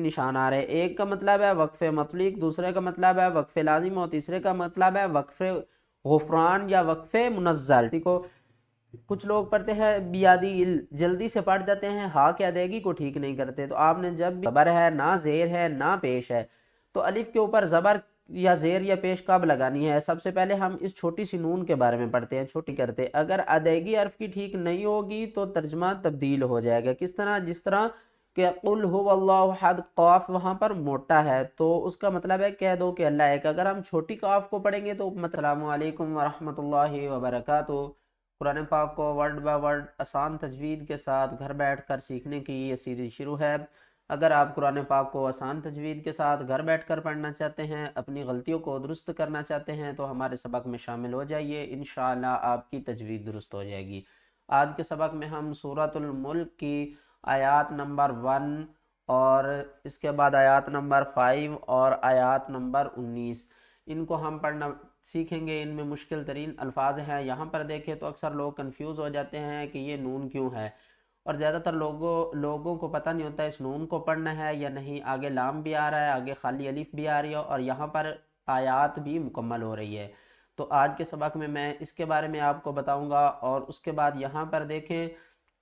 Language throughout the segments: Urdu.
نشان آ رہے ہیں، ایک کا مطلب ہے وقف مطلق، دوسرے کا مطلب ہے وقف لازم اور تیسرے کا مطلب ہے وقف غفران یا وقف منزل۔ ٹھیک ہو، کچھ لوگ پڑھتے ہیں بیادی جلدی سے پڑھ جاتے ہیں، ہا کی ادائیگی کو ٹھیک نہیں کرتے۔ تو آپ نے جب بھی زبر ہے، نہ زیر ہے نہ پیش ہے، تو الف کے اوپر زبر یا زیر یا پیش کب لگانی ہے؟ سب سے پہلے ہم اس چھوٹی سی نون کے بارے میں پڑھتے ہیں، چھوٹی کرتے۔ اگر ادائیگی حرف کی ٹھیک نہیں ہوگی تو ترجمہ تبدیل ہو جائے گا۔ کس طرح؟ جس طرح کہ قل هو اللہ احد، قاف وہاں پر موٹا ہے تو اس کا مطلب ہے کہہ دو کہ اللہ ایک۔ اگر ہم چھوٹی قاف کو پڑھیں گے تو السلام علیکم ورحمۃ اللہ وبرکاتہ۔ قرآن پاک کو ورڈ بائی ورڈ آسان تجوید کے ساتھ گھر بیٹھ کر سیکھنے کی یہ سیریز شروع ہے۔ اگر آپ قرآن پاک کو آسان تجوید کے ساتھ گھر بیٹھ کر پڑھنا چاہتے ہیں، اپنی غلطیوں کو درست کرنا چاہتے ہیں تو ہمارے سبق میں شامل ہو جائیے، انشاءاللہ آپ کی تجوید درست ہو جائے گی۔ آج کے سبق میں ہم سورۃ الملک کی آیات نمبر 1 اور اس کے بعد آیات نمبر 5 اور آیات نمبر 19 ان کو ہم پڑھنا سیکھیں گے۔ ان میں مشکل ترین الفاظ ہیں۔ یہاں پر دیکھیں تو اکثر لوگ کنفیوز ہو جاتے ہیں کہ یہ نون کیوں ہے، اور زیادہ تر لوگوں کو پتہ نہیں ہوتا اس نون کو پڑھنا ہے یا نہیں۔ آگے لام بھی آ رہا ہے، آگے خالی الف بھی آ رہی ہے، اور یہاں پر آیات بھی مکمل ہو رہی ہے۔ تو آج کے سبق میں اس کے بارے میں آپ کو بتاؤں گا۔ اور اس کے بعد یہاں پر دیکھیں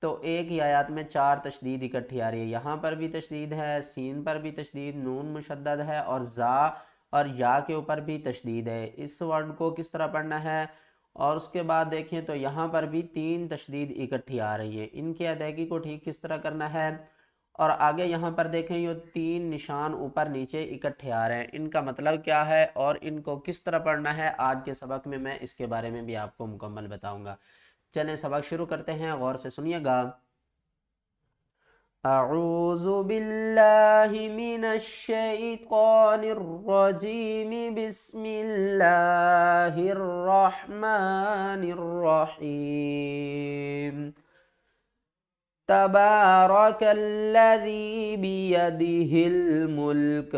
تو ایک ہی آیات میں 4 تشدید اکٹھی آ رہی ہے۔ یہاں پر بھی تشدید ہے، سین پر بھی تشدید، نون مشدد ہے، اور زا اور یا کے اوپر بھی تشدید ہے۔ اس ورڈ کو کس طرح پڑھنا ہے؟ اور اس کے بعد دیکھیں تو یہاں پر بھی 3 تشدید اکٹھی آ رہی ہے، ان کی ادائیگی کو ٹھیک کس طرح کرنا ہے؟ اور آگے یہاں پر دیکھیں یہ 3 نشان اوپر نیچے اکٹھے آ رہے ہیں، ان کا مطلب کیا ہے اور ان کو کس طرح پڑھنا ہے؟ آج کے سبق میں اس کے بارے میں بھی آپ کو مکمل بتاؤں گا۔ چلیں سبق شروع کرتے ہیں، غور سے سنیے گا۔ اعوذ باللہ من الشیطان الرجیم، بسم اللہ الرحمن الرحیم۔ تبارک الذی بیدہ الملک۔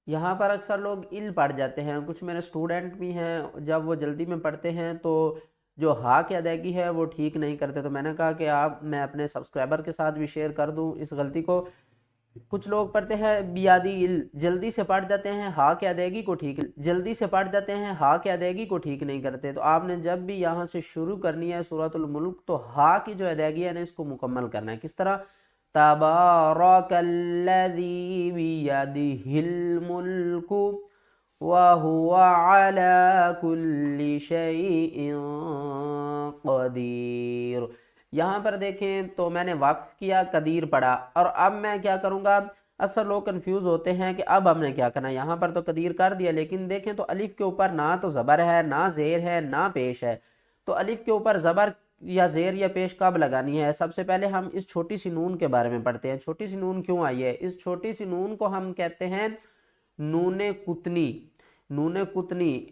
یہاں پر اکثر لوگ ال پڑھ جاتے ہیں، کچھ میرے سٹوڈنٹ بھی ہیں جب وہ جلدی میں پڑھتے ہیں تو جو ہا کی ادائیگی ہے وہ ٹھیک نہیں کرتے، تو میں نے کہا کہ میں اپنے سبسکرائبر کے ساتھ بھی شیئر کر دوں اس غلطی کو۔ کچھ لوگ پڑھتے ہیں بیادی جلدی سے پڑھ جاتے ہیں، ہا کی ادائیگی کو ٹھیک نہیں کرتے۔ تو آپ نے جب بھی یہاں سے شروع کرنی ہے سورۃ الملک تو ہا کی جو ادائیگی ہے نا اس کو مکمل کرنا ہے۔ کس طرح؟ تبارک الذی بیدہ الملک وَهُوَ عَلَى كُلِّ شَيْءٍ قدیر۔ یہاں پر دیکھیں تو میں نے وقف کیا، قدیر پڑھا، اور اب میں کیا کروں گا؟ اکثر لوگ کنفیوز ہوتے ہیں کہ اب ہم نے کیا کرنا ہے۔ یہاں پر تو قدیر کر دیا، لیکن دیکھیں تو الف کے اوپر نہ تو زبر ہے، نہ زیر ہے، نہ پیش ہے۔ تو الف کے اوپر زبر یا زیر یا پیش کب لگانی ہے؟ سب سے پہلے ہم اس چھوٹی سی نون کے بارے میں پڑھتے ہیں۔ چھوٹی سی نون کیوں آئی ہے؟ اس چھوٹی سی نون کو ہم کہتے ہیں نون قطنی۔ نون قطنی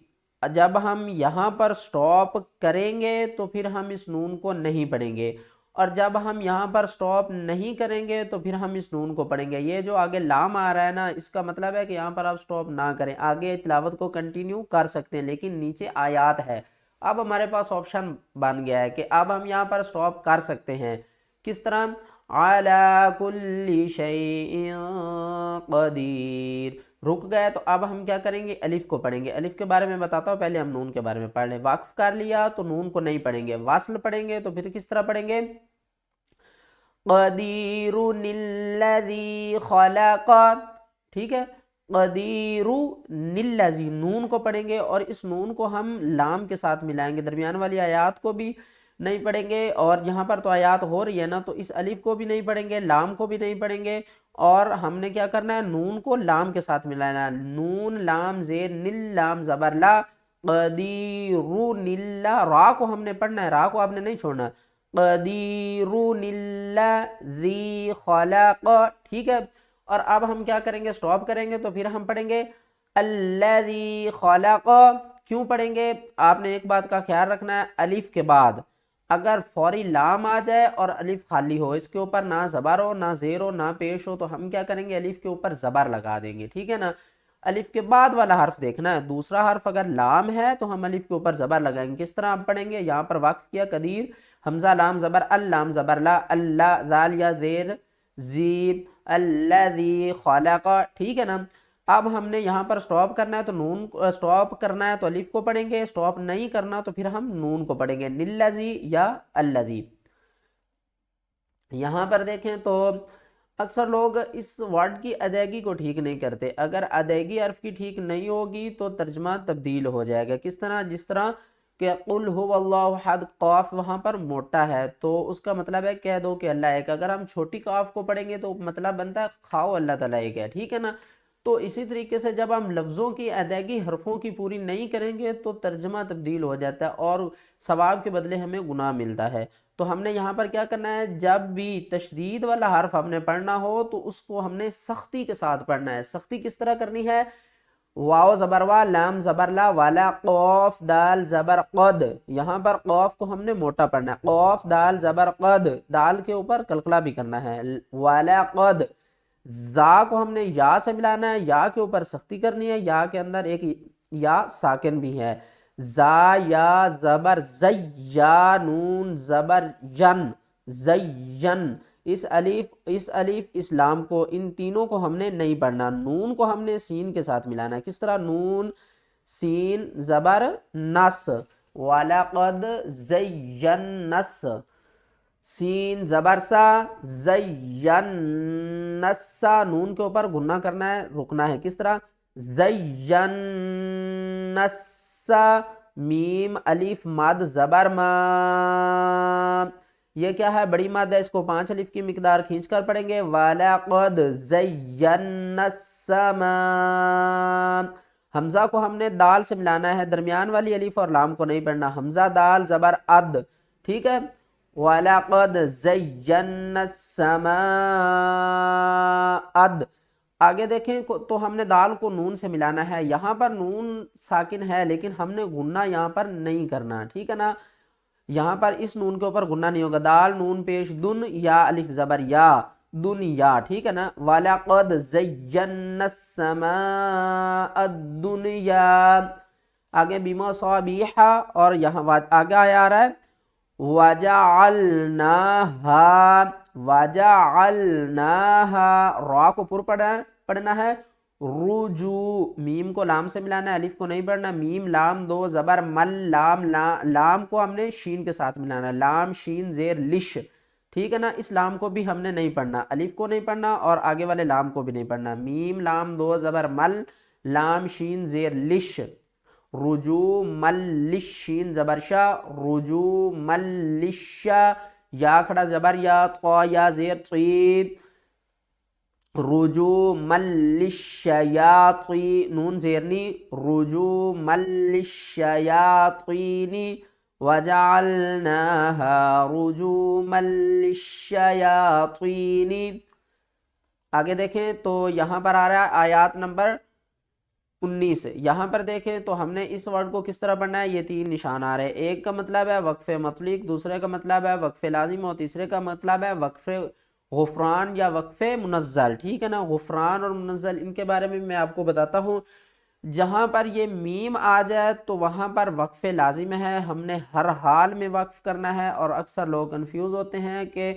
جب ہم یہاں پر سٹاپ کریں گے تو پھر ہم اس نون کو نہیں پڑھیں گے، اور جب ہم یہاں پر سٹاپ نہیں کریں گے تو پھر ہم اس نون کو پڑھیں گے۔ یہ جو آگے لام آ رہا ہے نا اس کا مطلب ہے کہ یہاں پر آپ سٹاپ نہ کریں، آگے تلاوت کو کنٹینیو کر سکتے ہیں، لیکن نیچے آیات ہے۔ اب ہمارے پاس آپشن بن گیا ہے کہ اب ہم یہاں پر سٹاپ کر سکتے ہیں۔ کس طرح؟ عَلَى كُلِّ شَيْءٍ قدیر۔ رک گئے تو اب ہم کیا کریں گے؟ الف کو پڑھیں گے۔ الف کے بارے میں بتاتا ہوں، پہلے ہم نون کے بارے میں پڑھ لیں۔ وقف کر لیا تو نون کو نہیں پڑھیں گے، وصل پڑھیں گے تو پھر کس طرح پڑھیں گے؟ قدیر الذی خلق، ٹھیک ہے، قدیر الذی، نون کو پڑھیں گے اور اس نون کو ہم لام کے ساتھ ملائیں گے، درمیان والی آیات کو بھی نہیں پڑھیں گے، اور یہاں پر تو آیات ہو رہی ہے نا تو اس الف کو بھی نہیں پڑھیں گے، لام کو بھی نہیں پڑھیں گے، اور ہم نے کیا کرنا ہے؟ نون کو لام کے ساتھ ملانا ہے۔ نون لام زیر نل لام زبر لا، قدیر نلا، را کو ہم نے پڑھنا ہے، را کو آپ نے نہیں چھوڑنا۔ قدیر الذی خلق، ٹھیک ہے۔ اور اب ہم کیا کریں گے؟ سٹاپ کریں گے تو پھر ہم پڑھیں گے الذی خلق۔ کیوں پڑھیں گے؟ آپ نے ایک بات کا خیال رکھنا ہے، الف کے بعد اگر فوری لام آ جائے اور الف خالی ہو، اس کے اوپر نہ زبر ہو نہ زیر ہو نہ پیش ہو، تو ہم کیا کریں گے؟ الف کے اوپر زبر لگا دیں گے، ٹھیک ہے نا۔ الف کے بعد والا حرف دیکھنا ہے، دوسرا حرف اگر لام ہے تو ہم الف کے اوپر زبر لگائیں گے۔ کس طرح آپ پڑھیں گے؟ یہاں پر وقف کیا، قدیر، حمزہ لام زبر، اللام زبر لا، اللہ، ذال یا زیر ذی الذی خلق، ٹھیک ہے نا. اب ہم نے یہاں پر سٹاپ کرنا ہے تو نون سٹاپ کرنا ہے تو الف کو پڑھیں گے، سٹاپ نہیں کرنا تو پھر ہم نون کو پڑھیں گے، للذی یا الذی. یہاں پر دیکھیں تو اکثر لوگ اس ورڈ کی ادائیگی کو ٹھیک نہیں کرتے. اگر ادائیگی حرف کی ٹھیک نہیں ہوگی تو ترجمہ تبدیل ہو جائے گا. کس طرح؟ جس طرح کہ قل هو اللہ احد، قاف وہاں پر موٹا ہے تو اس کا مطلب ہے کہہ دو کہ اللہ ایک. اگر ہم چھوٹی قاف کو پڑھیں گے تو مطلب بنتا ہے کھاؤ اللہ تعالیٰ ایک ہے، ٹھیک ہے نا. تو اسی طریقے سے جب ہم لفظوں کی ادائیگی حرفوں کی پوری نہیں کریں گے تو ترجمہ تبدیل ہو جاتا ہے اور ثواب کے بدلے ہمیں گناہ ملتا ہے. تو ہم نے یہاں پر کیا کرنا ہے، جب بھی تشدید والا حرف ہم نے پڑھنا ہو تو اس کو ہم نے سختی کے ساتھ پڑھنا ہے. سختی کس طرح کرنی ہے؟ واو زبر وا، لام زبر لا، والا قوف دال زبر قد. یہاں پر قوف کو ہم نے موٹا پڑھنا ہے، قوف دال زبر قد، دال کے اوپر قلقلہ بھی کرنا ہے. والا قد، زا کو ہم نے یا سے ملانا ہے، یا کے اوپر سختی کرنی ہے، یا کے اندر ایک یا ساکن بھی ہے. زا یا زبر زی، یا نون زبر ین، زین. اس الف اس لام کو، ان تینوں کو ہم نے نہیں پڑھنا. نون کو ہم نے سین کے ساتھ ملانا ہے. کس طرح؟ نون سین زبر نس، وَلَقَدْ زَيَّنَّا الس، سین زبر سا، زَيَّنَّا الس، نون کے اوپر گنہ کرنا ہے، رکنا ہے. کس طرح؟ زَيَّنَّا الس، میم الف مد زبر ما. یہ کیا ہے؟ بڑی مد ہے، اس کو 5 الف کی مقدار کھینچ کر پڑھیں گے. وَلَقَدْ زَيَّنَّا السَّمَاءَ. حمزہ کو ہم نے دال سے ملانا ہے، درمیان والی الف اور لام کو نہیں پڑھنا. حمزہ دال زبر اد، ٹھیک ہے. وَلَقَدْ زَيَّنَّا السَّمَاءَ. آگے دیکھیں تو ہم نے دال کو نون سے ملانا ہے. یہاں پر نون ساکن ہے لیکن ہم نے غنہ یہاں پر نہیں کرنا، ٹھیک ہے نا. یہاں پر اس نون کے اوپر غنہ نہیں ہوگا. دال نون پیش دن، یا الف زبر یا، دنیا، ٹھیک ہے نا. وَلَقَدْ زَيَّنَّا السَّمَاءَ الدُّنْيَا. آگے بیما صابیحہ، اور یہاں آگے آیا رہا ہے وَجَعَلْنَاهَا، وَجَعَلْنَاهَا، را کو پر پڑھنا ہے. رجو، میم کو لام سے ملانا ہے، الف کو نہیں پڑھنا. میم لام دو زبر مل، لام کو ہم نے شین کے ساتھ ملانا ہے. لام شین زیر لش، ٹھیک ہے نا. اس لام کو بھی ہم نے نہیں پڑھنا، الف کو نہیں پڑھنا اور آگے والے لام کو بھی نہیں پڑھنا. میم لام دو زبر مل، لام شین زیر لش. رجو مل لش، شین زبر شا، رجو مل لش. یا کھڑا زبر یا، طا یا زیر طید، رجوما للشیاطین، نون زیرنی، رجوما للشیاطین وجعلناها رجوما للشیاطین. آگے دیکھیں تو یہاں پر آ رہا ہے آیات نمبر 19. یہاں پر دیکھیں تو ہم نے اس ورڈ کو کس طرح پڑھنا ہے. یہ 3 نشان آ رہے ہیں. ایک کا مطلب ہے وقف مطلق، دوسرے کا مطلب ہے وقف لازم اور تیسرے کا مطلب ہے وقف غفران یا وقف منزل، ٹھیک ہے نا. غفران اور منزل ان کے بارے میں آپ کو بتاتا ہوں. جہاں پر یہ میم آ جائے تو وہاں پر وقف لازم ہے، ہم نے ہر حال میں وقف کرنا ہے. اور اکثر لوگ کنفیوز ہوتے ہیں کہ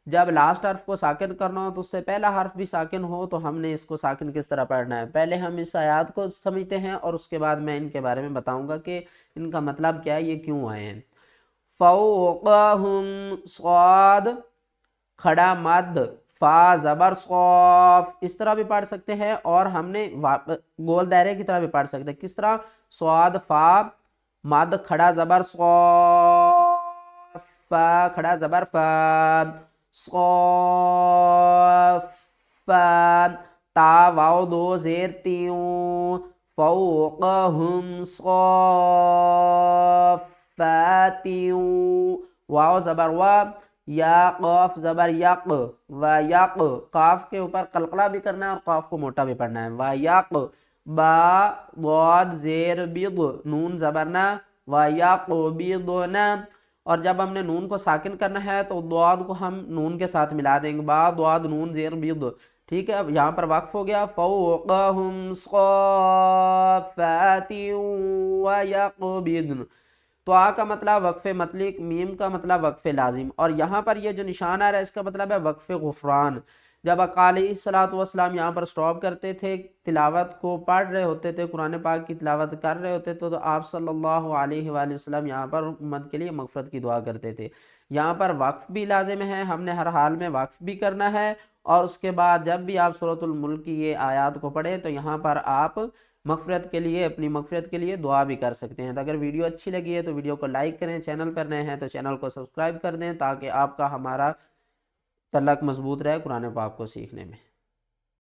جب لاسٹ حرف کو ساکن کرنا ہو تو اس سے پہلا حرف بھی ساکن ہو تو ہم نے اس کو ساکن کس طرح پڑھنا ہے. پہلے ہم اس آیات کو سمجھتے ہیں اور اس کے بعد میں ان کے بارے میں بتاؤں گا کہ ان کا مطلب کیا ہے، یہ کیوں آئے ہیں. فوقہم، صاد کھڑا مد، فا زبر صوف، اس طرح بھی پڑھ سکتے ہیں. اور ہم نے گول دائرے کی طرح بھی پڑھ سکتے ہیں. کس طرح؟ صاد فا مد کھڑا زبر صوف، فا کھڑا زبر فا، صوف، تا واو دو زیر تیوں، فوقہم صافاتیوں، واو زبر وا، یا قاف زبر یق، و یق، قاف کے اوپر قلقلہ بھی کرنا ہے اور قاف کو موٹا بھی پڑھنا ہے. و یق، با ضاد زیر بید، نون زبرنا، و یق بیدنا. اور جب ہم نے نون کو ساکن کرنا ہے تو ضاد کو ہم نون کے ساتھ ملا دیں گے، با ضاد نون زیر بید، ٹھیک ہے. یہاں پر وقف ہو گیا فوقہم صافات و یقبضن. تو آ کا مطلب وقف مطلق، میم کا مطلب وقف لازم. اور یہاں پر یہ جو نشان آ رہا ہے اس کا مطلب ہے وقف غفران. جب آقا علیہ الصلوۃ والسلام یہاں پر سٹاپ کرتے تھے، تلاوت کو پڑھ رہے ہوتے تھے، قرآن پاک کی تلاوت کر رہے ہوتے تھے، تو آپ صلی اللہ علیہ وآلہ وسلم یہاں پر امت کے لیے مغفرت کی دعا کرتے تھے۔ یہاں پر وقف بھی لازم ہے، ہم نے ہر حال میں وقف بھی کرنا ہے، اور اس کے بعد جب بھی آپ سورۃ الملک کی یہ آیات کو پڑھیں تو یہاں پر آپ مغفرت کے لیے، اپنی مغفرت کے لیے دعا بھی کر سکتے ہیں۔ تو اگر ویڈیو اچھی لگی ہے تو ویڈیو کو لائک کریں، چینل پر نئے ہیں تو چینل کو سبسکرائب کر دیں، تاکہ آپ کا ہمارا تعلق مضبوط رہے قرآن پاک کو سیکھنے میں۔